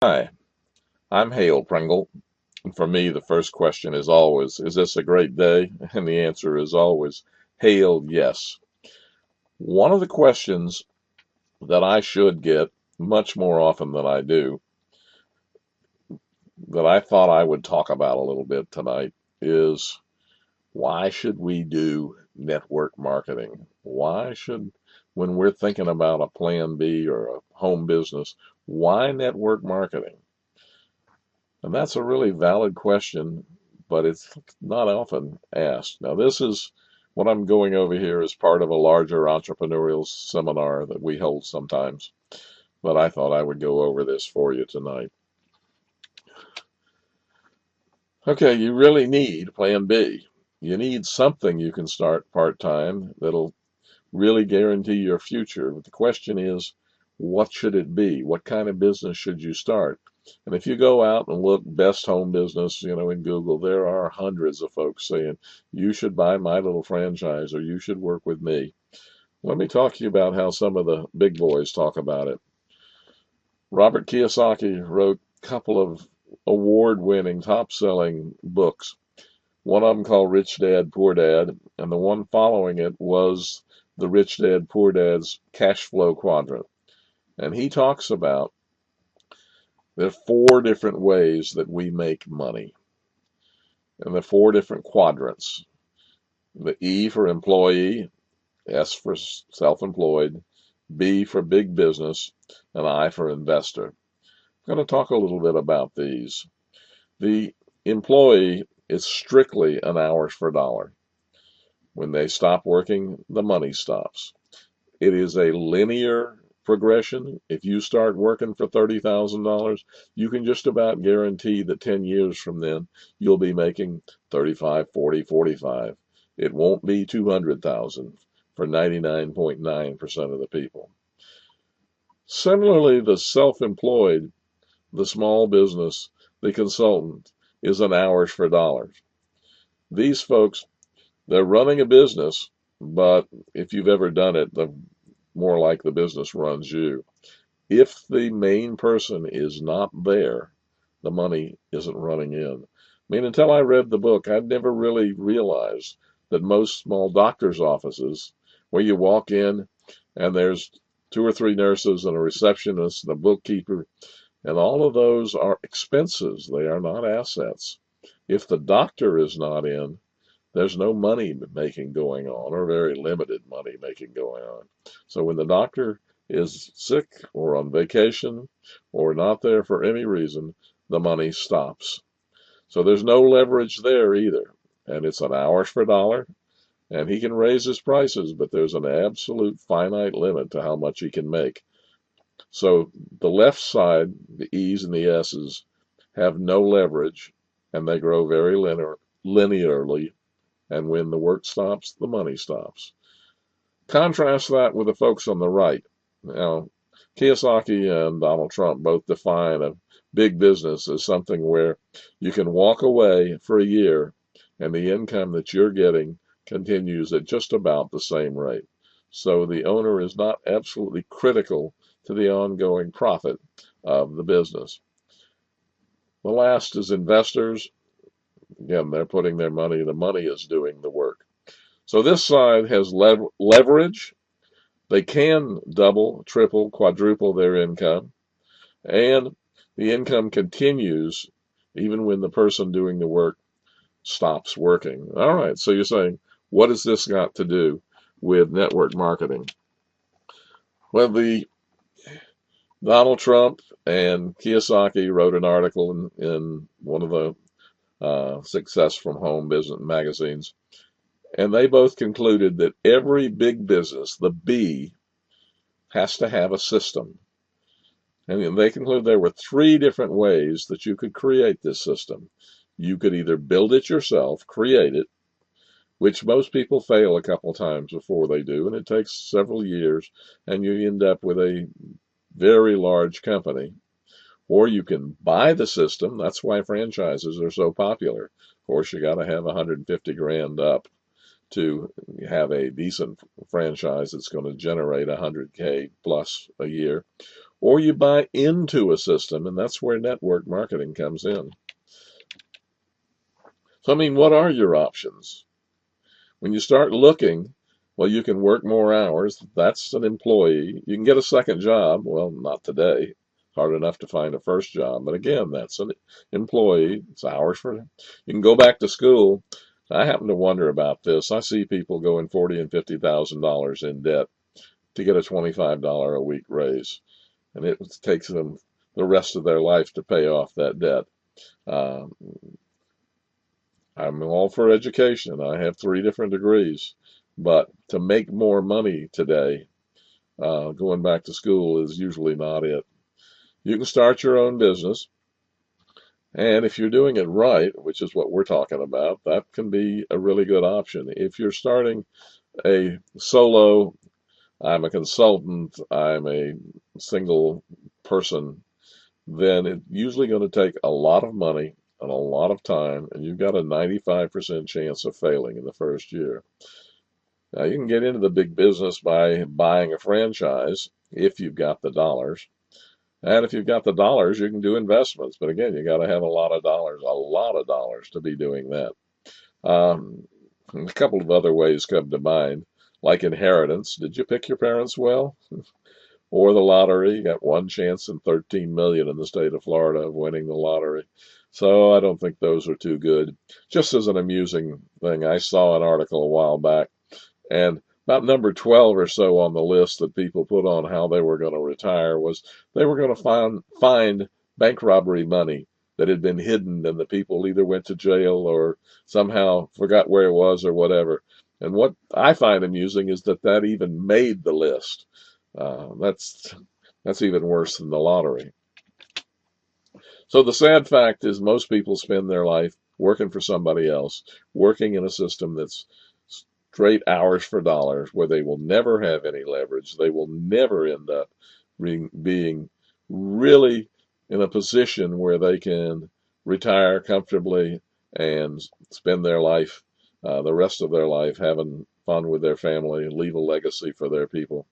Hi, I'm Hale Pringle. And for me, the first question is always, is this a great day? And the answer is always, Hale, yes. One of the questions that I should get much more often than I do, that I thought I would talk about a little bit tonight, is why should we do network marketing? Why should, when we're thinking about a plan B or a home business, why network marketing? And that's a really valid question, but it's not often asked. Now, this is what I'm going over here as part of a larger entrepreneurial seminar that we hold sometimes, but I thought I would go over this for you tonight. Okay, you really need Plan B. You need something you can start part-time that'll really guarantee your future. But the question is, what should it be? What kind of business should you start? And if you go out and look best home business, in Google, there are hundreds of folks saying, you should buy my little franchise or you should work with me. Let me talk to you about how some of the big boys talk about it. Robert Kiyosaki wrote a couple of award-winning, top-selling books. One of them called Rich Dad, Poor Dad, and the one following it was the Rich Dad, Poor Dad's cash flow quadrant. And he talks about there are four different ways that we make money, and there are four different quadrants. The E for employee, S for self-employed, B for big business, and I for investor. I'm going to talk a little bit about these. The employee is strictly an hours for dollar. When they stop working, the money stops. It is a linear progression. If you start working for $30,000, you can just about guarantee that 10 years from then, you'll be making 35, 40, 45. It won't be 200,000 for 99.9% of the people. Similarly, the self-employed, the small business, the consultant is an hours for dollars. These folks, they're running a business, but if you've ever done it, the more like the business runs you. If the main person is not there, the money isn't running in. I mean, until I read the book, I'd never really realized that most small doctor's offices, where you walk in and there's two or three nurses and a receptionist and a bookkeeper, and all of those are expenses. They are not assets. If the doctor is not in, there's no money making going on, or very limited money making going on. So when the doctor is sick or on vacation or not there for any reason, the money stops. So there's no leverage there either. And it's an hours for dollar, and he can raise his prices, but there's an absolute finite limit to how much he can make. So the left side, the E's and the S's, have no leverage, and they grow very linearly, and when the work stops, the money stops. Contrast that with the folks on the right. Now, Kiyosaki and Donald Trump both define a big business as something where you can walk away for a year and the income that you're getting continues at just about the same rate. So the owner is not absolutely critical to the ongoing profit of the business. The last is investors. Again, they're putting their money, the money is doing the work. So this side has leverage. They can double, triple, quadruple their income, and the income continues even when the person doing the work stops working. All right, so you're saying, what has this got to do with network marketing? Well, the Donald Trump and Kiyosaki wrote an article in one of the Success from Home business magazines, and they both concluded that every big business, the B, has to have a system. And they concluded there were three different ways that you could create this system. You could either build it yourself, create it, which most people fail a couple times before they do, and it takes several years, and you end up with a very large company. Or you can buy the system. That's why franchises are so popular. Of course, you got to have 150 grand up to have a decent franchise that's going to generate 100K plus a year. or you buy into a system, and that's where network marketing comes in. So, I mean, what are your options? When you start looking, well, you can work more hours. That's an employee. You can get a second job. Well, not today. Hard enough to find a first job. But again, that's an employee. It's hours for them. You can go back to school. I happen to wonder about this. I see people going $40,000 and $50,000 in debt to get a $25 a week raise, and it takes them the rest of their life to pay off that debt. Um, I'm all for education. I have 3 different degrees, but to make more money today, going back to school is usually not it. You can start your own business, and if you're doing it right, which is what we're talking about, that can be a really good option. If you're starting a solo, I'm a consultant, I'm a single person, then it's usually going to take a lot of money and a lot of time, and you've got a 95% chance of failing in the first year. Now, you can get into the big business by buying a franchise if you've got the dollars. And if you've got the dollars, you can do investments. But again, you got to have a lot of dollars to be doing that. A couple of other ways come to mind, like inheritance. Did you pick your parents well? Or the lottery. You got one chance in 13 million in the state of Florida of winning the lottery. So I don't think those are too good. Just as an amusing thing, I saw an article a while back, and about number 12 or so on the list that people put on how they were going to retire was they were going to find bank robbery money that had been hidden, and the people either went to jail or somehow forgot where it was or whatever. And what I find amusing is that even made the list. That's even worse than the lottery. So the sad fact is most people spend their life working for somebody else, working in a system that's straight hours for dollars, where they will never have any leverage. They will never end up being really in a position where they can retire comfortably and spend their life, the rest of their life, having fun with their family and leave a legacy for their people.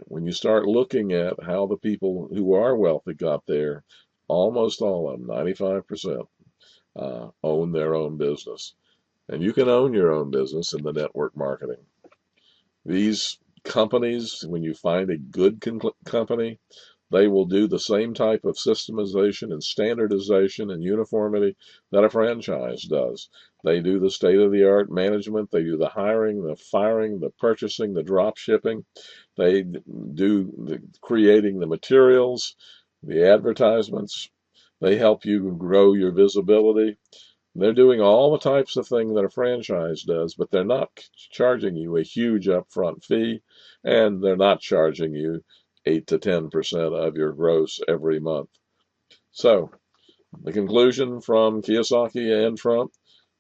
When you start looking at how the people who are wealthy got there, almost all of them, 95%, own their own business. And you can own your own business in the network marketing. These companies, when you find a good company, they will do the same type of systemization and standardization and uniformity that a franchise does. They do the state-of-the-art management. They do the hiring, the firing, the purchasing, the drop shipping. They do the creating the materials, the advertisements. They help you grow your visibility. They're doing all the types of things that a franchise does, but they're not charging you a huge upfront fee, and they're not charging you 8 to 10% of your gross every month. So, the conclusion from Kiyosaki and Trump,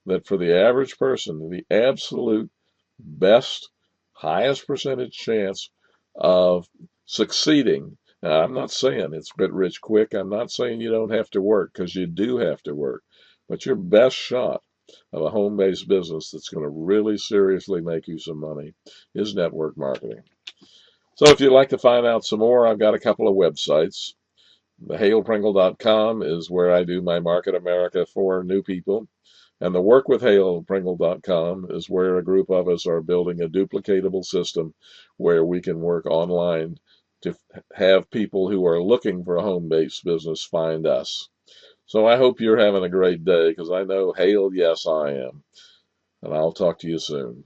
that for the average person, the absolute best, highest percentage chance of succeeding. Now, I'm not saying it's get rich quick. I'm not saying you don't have to work, because you do have to work. But your best shot of a home-based business that's going to really seriously make you some money is network marketing. So if you'd like to find out some more, I've got a couple of websites. TheHalePringle.com is where I do my Market America for new people. And the WorkWithHalePringle.com is where a group of us are building a duplicatable system where we can work online to have people who are looking for a home-based business find us. So I hope you're having a great day, because I know Hale, yes, I am. And I'll talk to you soon.